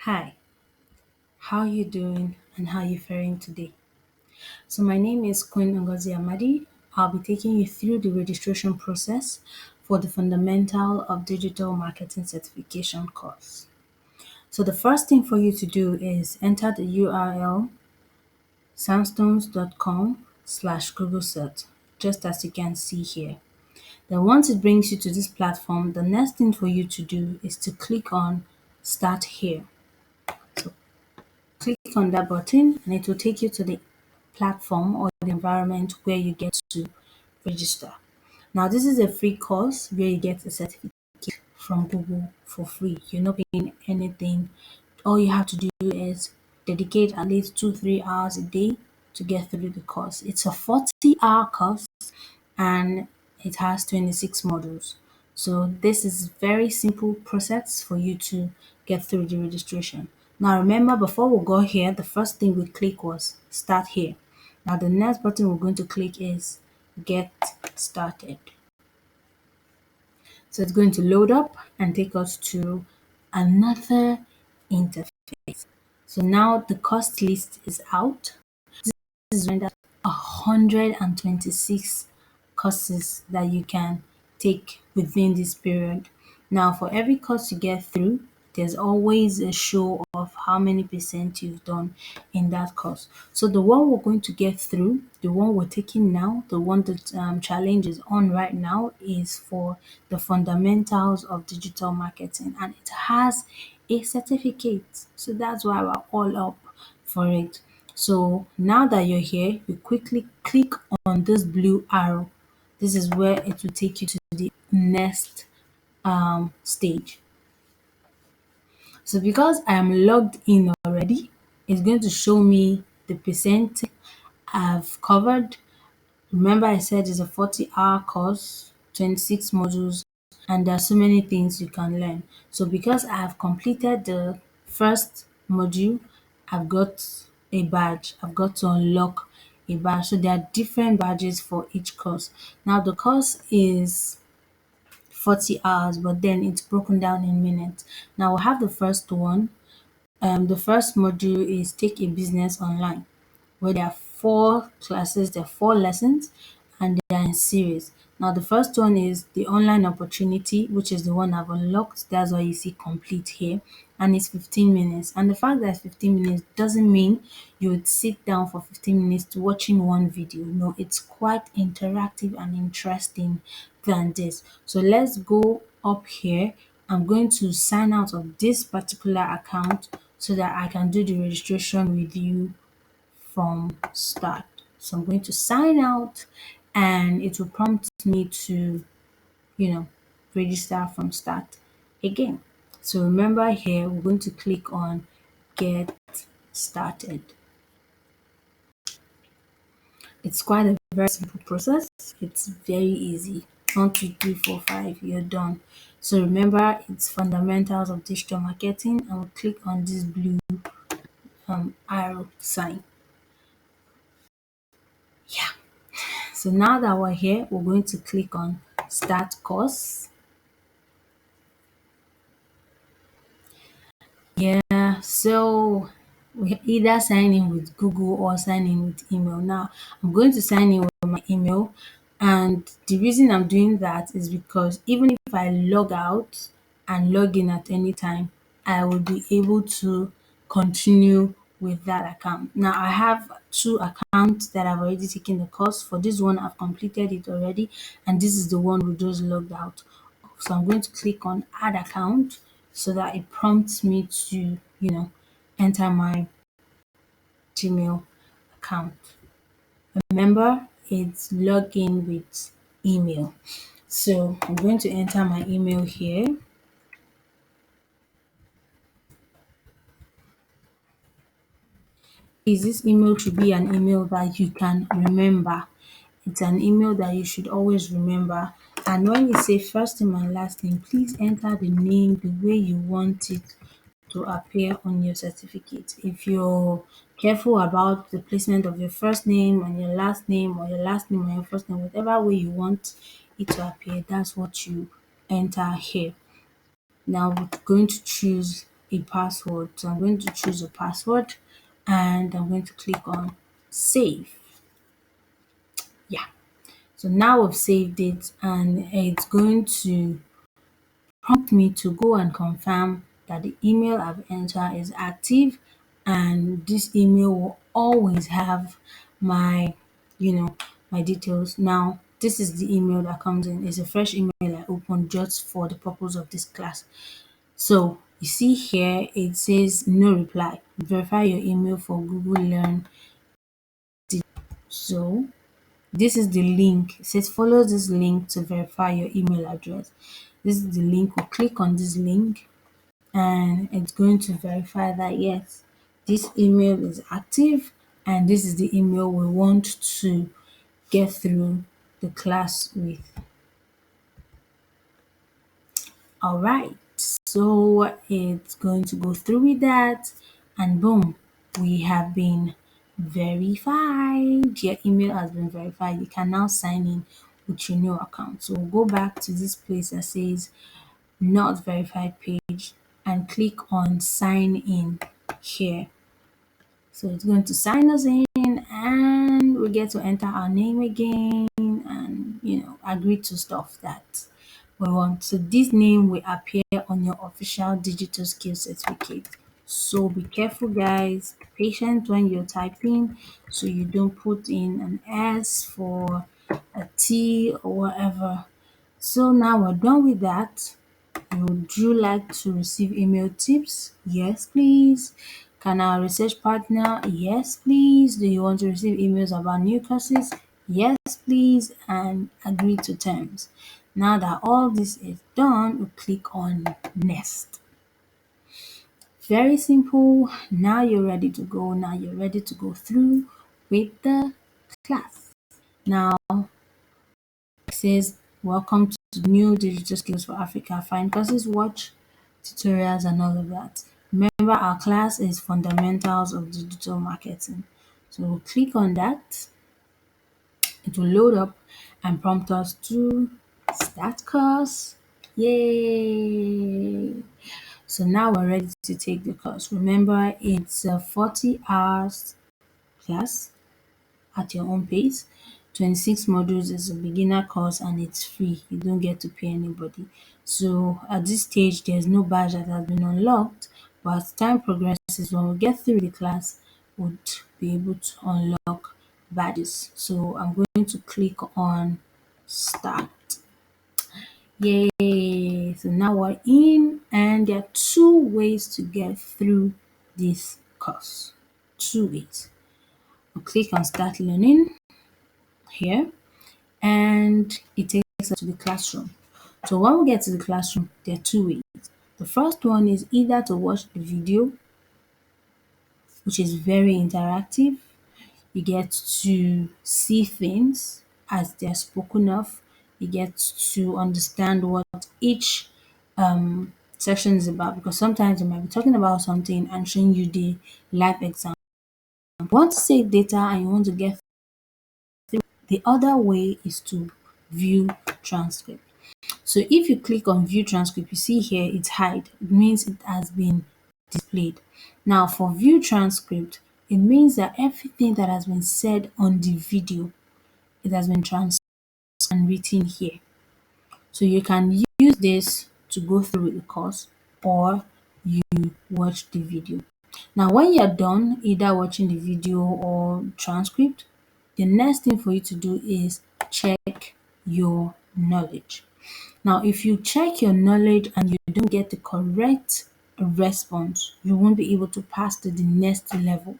Hi, how you doing and how you faring today? So my name is Queen Ngozi Amadi. I'll be taking you through the registration process for the Fundamental of Digital Marketing Certification course. So the first thing for you to do is enter the URL sandstones.com/Google search, just as you can see here. Then once it brings you to this platform, the next thing for you to do is to click on Start Here. So click on that button and it will take you to the platform or the environment where you get to register. Now, this is a free course where you get a certificate from Google for free. You're not paying anything. All you have to do is dedicate at least 2 3 hours a day to get through the course. It's a 40-hour course and it has 26 modules. So this is very simple process for you to get through the registration. Now remember, before we go here, the first thing we click was start here. Now the next button we're going to click is get started. So it's going to load up and take us to another interface. So now the cost list is out. This is rendered 126 courses that you can take within this period. Now, for every course you get through, there's always a show of how many percent you've done in that course. So the one we're going to get through, the one we're taking now, the one that challenge is on right now is for the fundamentals of digital marketing, and it has a certificate. So that's why we're all up for it. So now that you're here, you quickly click on this blue arrow. This is where it will take you to the next stage. So because I am logged in already, it's going to show me the percent I've covered. Remember I said it's a 40-hour course, 26 modules, and there are so many things you can learn. So because I have completed the first module, I've got a badge. I've got to unlock a badge. So there are different badges for each course. Now the course is 40 hours, but then it's broken down in minutes. Now we have the first one. The first module is Take a Business Online, where there are four classes, there are four lessons, and they are in series. Now, the first one is the online opportunity, which is the one I've unlocked. That's why you see complete here, and it's 15 minutes. And the fact that it's 15 minutes doesn't mean you would sit down for 15 minutes watching one video. No, it's quite interactive and interesting than this. So let's go up here. I'm going to sign out of this particular account so that I can do the registration with you from start. So I'm going to sign out and it will prompt me to, you know, register from start again. So remember here, we're going to click on get started. It's quite a very simple process. It's very easy. 1 2 3 4 5, you're done. So remember, it's fundamentals of digital marketing, and we'll click on this blue arrow sign. Yeah. So now that we're here, we're going to click on start course. Yeah, so we either sign in with Google or sign in with email. Now, I'm going to sign in with my email, and the reason I'm doing that is because even if I log out and log in at any time, I will be able to continue with that account. Now, I have two accounts that I've already taken the course. For this one, I've completed it already, and this is the one we just logged out. So I'm going to click on add account so that it prompts me to, enter my Gmail account. Remember, it's login with email. So I'm going to enter my email here. Is this email should be an email that you can remember. It's an email that you should always remember. And when you say first name and last name, please enter the name the way you want it to appear on your certificate. If you're careful about the placement of your first name on your last name or your last name on your first name, whatever way you want it to appear, that's what you enter here. Now we're going to choose a password. So I'm going to choose a password and I'm going to click on save. Yeah. So now I've saved it and it's going to prompt me to go and confirm that the email I've entered is active, and this email will always have my, my details. Now, this is the email that comes in. It's a fresh email I opened just for the purpose of this class. So you see here it says no reply. Verify your email for Google Learn. So this is the link. It says follow this link to verify your email address. This is the link. We'll click on this link and it's going to verify that yes, this email is active and this is the email we want to get through the class with. All right, so it's going to go through with that, and boom, we have been verified. Your email has been verified. You can now sign in with your new account. So we'll go back to this place that says not verified page and click on sign in here. So it's going to sign us in and we get to enter our name again and agree to stuff that we want. So this name will appear on your official digital skill certificate. So be careful guys, be patient when you're typing so you don't put in an S for a T or whatever. So now we're done with that. Would you like to receive email tips? Yes, please. Can our research partner? Yes, please. Do you want to receive emails about new courses? Yes, please. And agree to terms. Now that all this is done, we click on next. Very simple. Now you're ready to go. Now you're ready to go through with the class. Now it says, welcome to New Digital Skills for Africa. Find courses, watch tutorials, and all of that. Remember, our class is Fundamentals of Digital Marketing. So we'll click on that. It will load up and prompt us to start course. Yay! So now we're ready to take the course. Remember, it's a 40 hours class at your own pace. 26 modules is a beginner course and it's free. You don't get to pay anybody. So at this stage, there's no badge that has been unlocked. But as time progresses, when we get through the class, we'll be able to unlock badges. So I'm going to click on start. Yay! So now we're in, and there are two ways to get through this course. Two ways. I'll click on start learning here and it takes us to the classroom. So when we get to the classroom, there are two ways. The first one is either to watch the video, which is very interactive. You get to see things as they're spoken of. You get to understand what each section is about, because sometimes you might be talking about something and showing you the live example. You want to save data and you want to get the other way is to view transcript. So if you click on view transcript, you see here it's hide. It means it has been displayed. Now for view transcript, it means that everything that has been said on the video, it has been transcribed and written here. So you can use this to go through the course or you watch the video. Now when you're done either watching the video or transcript, the next thing for you to do is check your knowledge. Now, if you check your knowledge and you don't get the correct response, you won't be able to pass to the next level.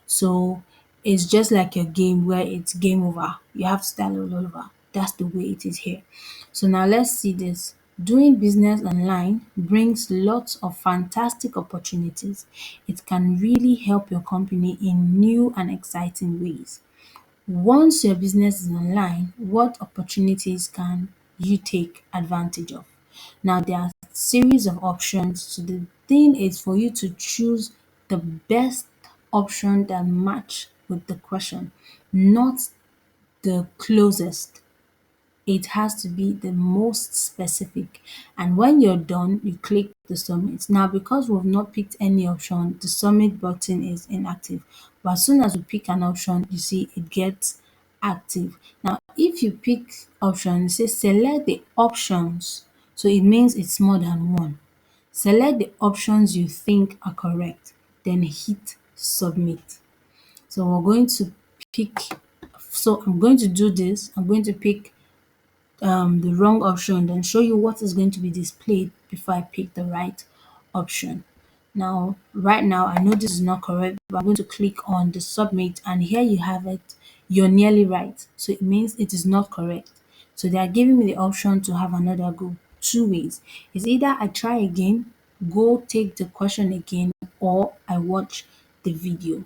So it's just like a game where it's game over. You have to start all over. That's the way it is here. So now let's see this. Doing business online brings lots of fantastic opportunities. It can really help your company in new and exciting ways. Once your business is online, what opportunities can you take advantage of? Now, there are series of options. So the thing is for you to choose the best option that match with the question, not the closest. It has to be the most specific. And when you're done, you click the submit. Now, because we've not picked any option, the submit button is inactive. But as soon as we pick an option, you see it gets active. Now, if you pick option, it says select the options. So it means it's more than one. Select the options you think are correct, then hit submit. So we're going to pick, so I'm going to do this. I'm going to pick the wrong option, then show you what is going to be displayed before I pick the right option. Now, right now, I know this is not correct, but I'm going to click on the submit, and here you have it. You're nearly right. So it means it is not correct. So they are giving me the option to have another go. Two ways. It's either I try again, go take the question again, or I watch the video.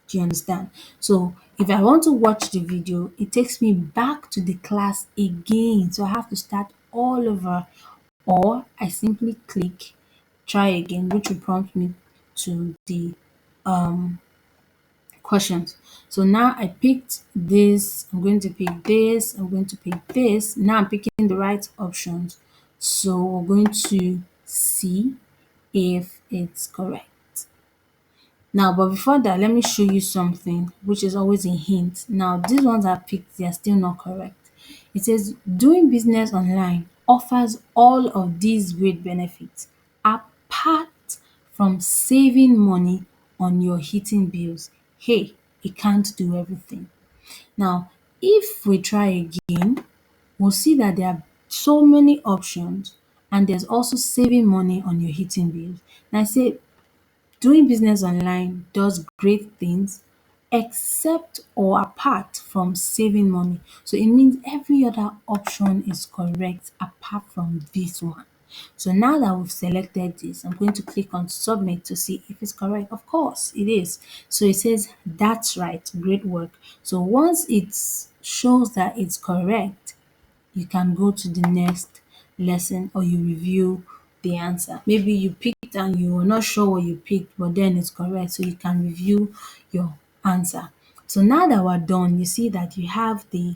Do you understand? So if I want to watch the video, it takes me back to the class again. So I have to start all over, or I simply click try again, which will prompt me to the questions. So now I picked this, I'm going to pick this, I'm going to pick this. Now I'm picking the right options. So we're going to see if it's correct. Now, but before that, let me show you something which is always a hint. Now, these ones I picked, they are still not correct. It says doing business online offers all of these great benefits apart from saving money on your heating bills. Hey, it can't do everything. Now, if we try again, we'll see that there are so many options and there's also saving money on your heating bills. Now, I say doing business online does great things except or apart from saving money. So it means every other option is correct apart from this one. So now that we've selected this, I'm going to click on submit to see if it's correct. Of course, it is. So it says, that's right, great work. So once it shows that it's correct, you can go to the next lesson or you review the answer. Maybe you picked and you were not sure what you picked, but then it's correct, so you can review your answer. So now that we're done, you see that you have the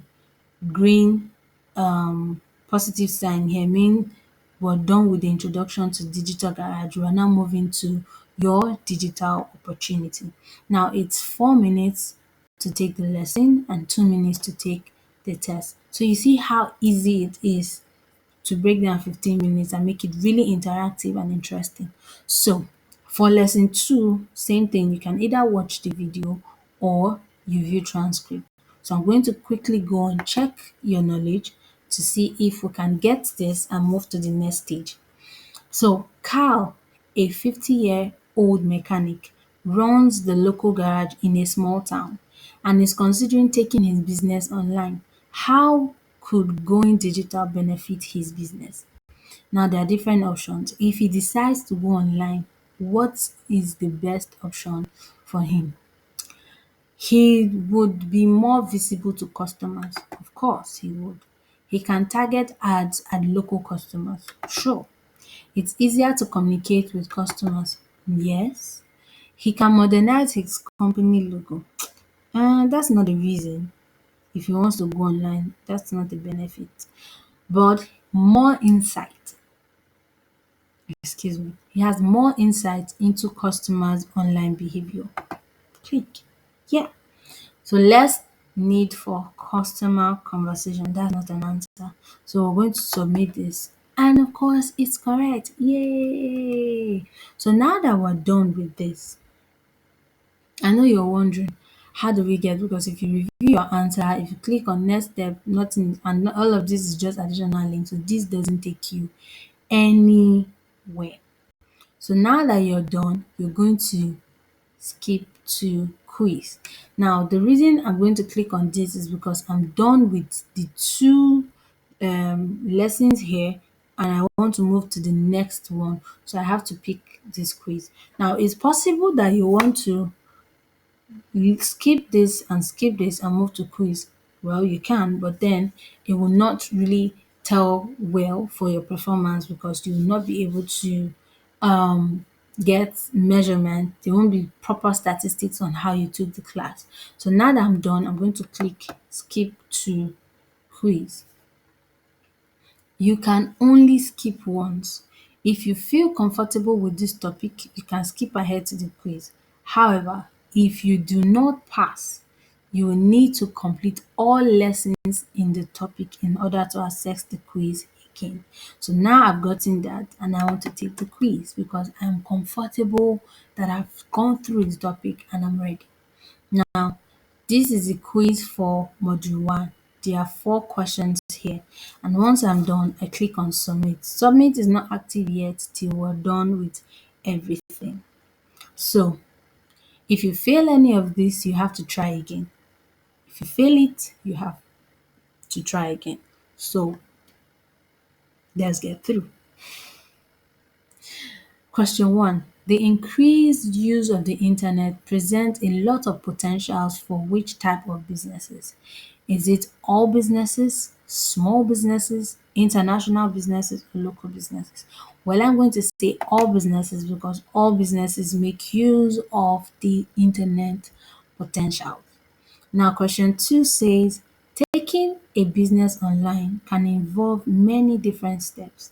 green positive sign here, mean we're done with the introduction to digital garage. We are now moving to your digital opportunity. Now it's 4 minutes to take the lesson and 2 minutes to take the test. So you see how easy it is to break down 15 minutes and make it really interactive and interesting. So for lesson 2, same thing. You can either watch the video or you view transcript. So I'm going to quickly go and check your knowledge to see if we can get this and move to the next stage. So Carl, a 50-year-old mechanic, runs the local garage in a small town and is considering taking his business online. How could going digital benefit his business? Now, there are different options. If he decides to go online, what is the best option for him? He would be more visible to customers. Of course, he would. He can target ads at local customers. Sure. It's easier to communicate with customers. Yes. He can modernize his company logo. That's not the reason. If he wants to go online, that's not the benefit. But more insight, excuse me, he has more insight into customers' online behavior. Click. Yeah. So less need for customer conversation. That's not an answer. So we're going to submit this. And of course, it's correct. Yay! So now that we're done with this, I know you're wondering, how do we get? Because if you review your answer, if you click on next step, nothing, and all of this is just additional links. So this doesn't take you anywhere. So now that you're done, you're going to skip to quiz. Now, the reason I'm going to click on this is because I'm done with the two lessons here and I want to move to the next one. So I have to pick this quiz. Now, it's possible that you want to skip this and move to quiz. Well, you can, but then it will not really tell well for your performance because you will not be able to get measurement. There won't be proper statistics on how you took the class. So now that I'm done, I'm going to click skip to quiz. You can only skip once. If you feel comfortable with this topic, you can skip ahead to the quiz. However, if you do not pass, you will need to complete all lessons in the topic in order to access the quiz again. So now I've gotten that and I want to take the quiz because I'm comfortable that I've gone through the topic and I'm ready. Now, this is a quiz for module 1. There are 4 questions here. And once I'm done, I click on submit. Submit is not active yet till we're done with everything. So, if you fail any of this, you have to try again. If you fail it, you have to try again. So, let's get through. Question 1. The increased use of the internet presents a lot of potentials for which type of businesses? Is it all businesses, small businesses, international businesses, or local businesses? Well, I'm going to say all businesses because all businesses make use of the internet potential. Now, question 2 says, taking a business online can involve many different steps.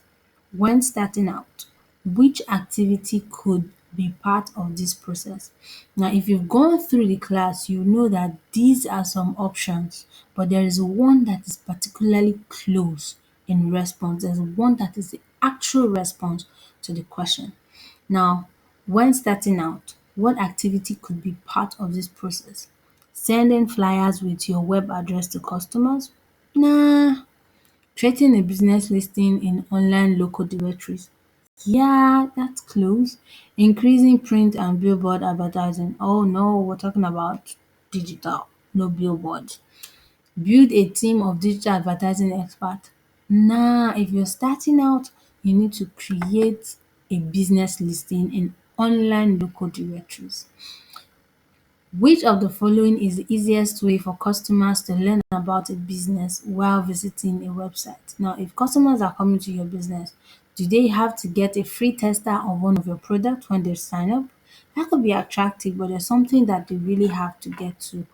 When starting out, which activity could be part of this process? Now, if you've gone through the class, you know that these are some options, but there is one that is particularly close in response. There's one that is the actual response to the question. Now, when starting out, what activity could be part of this process? Sending flyers with your web address to customers? Nah. Creating a business listing in online local directories? Yeah, that's close. Increasing print and billboard advertising? Oh no, we're talking about digital, no billboard. Build a team of digital advertising experts? Nah, if you're starting out, you need to create a business listing in online local directories. Which of the following is the easiest way for customers to learn about a business while visiting a website? Now, if customers are coming to your business, do they have to get a free tester of one of your products when they sign up? That could be attractive, but there's something that they really have to get to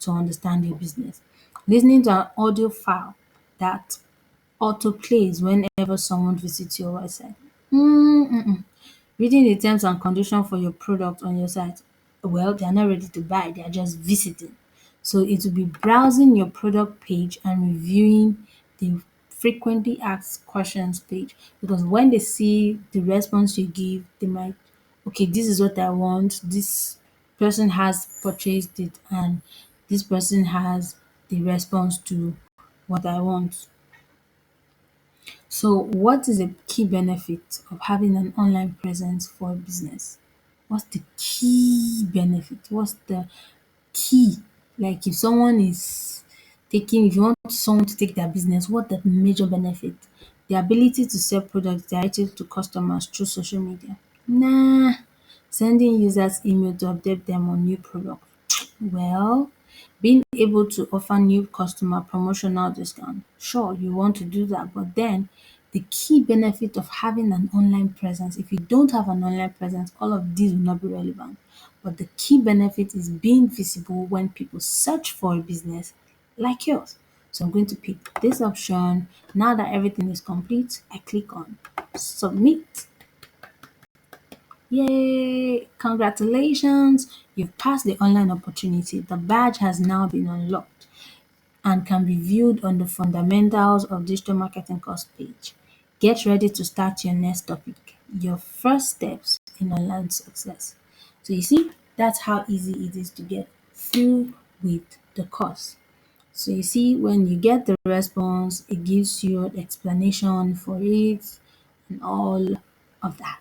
understand your business. Listening to an audio file that autoplays whenever someone visits your website. Mm-mm. Reading the terms and conditions for your product on your site. Well, they are not ready to buy, they are just visiting. So it will be browsing your product page and reviewing the frequently asked questions page because when they see the response you give, they might, okay, this is what I want. This person has purchased it and this person has the response to what I want. So, what is a key benefit of having an online presence for a business? What's the key benefit? What's the key? Like, if someone is taking, if you want someone to take their business, what the major benefit? The ability to sell products directly to customers through social media. Nah, sending users email to update them on new products. Well, being able to offer new customer promotional discount. Sure, you want to do that, but then the key benefit of having an online presence, if you don't have an online presence, all of these will not be relevant. But the key benefit is being visible when people search for a business like yours. So I'm going to pick this option. Now that everything is complete, I click on submit. Yay! Congratulations! You've passed the online opportunity. The badge has now been unlocked and can be viewed on the Fundamentals of Digital Marketing course page. Get ready to start your next topic, your first steps in online success. So you see, that's how easy it is to get through with the course. So you see, when you get the response, it gives you an explanation for it and all of that.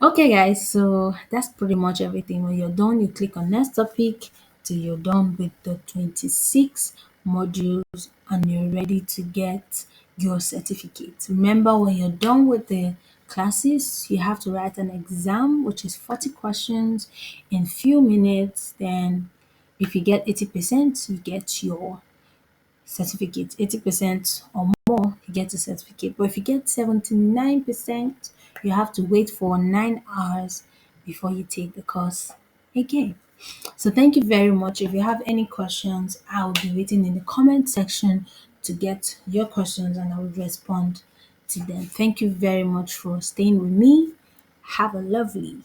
Okay, guys, so that's pretty much everything. When you're done, you click on next topic till you're done with the 26 modules and you're ready to get your certificate. Remember, when you're done with the classes, you have to write an exam, which is 40 questions in few minutes. Then, if you get 80%, you get your certificate. 80% or more, you get a certificate. But if you get 79%, you have to wait for 9 hours before you take the course again. So thank you very much. If you have any questions, I will be waiting in the comment section to get your questions and I will respond to them. Thank you very much for staying with me. Have a lovely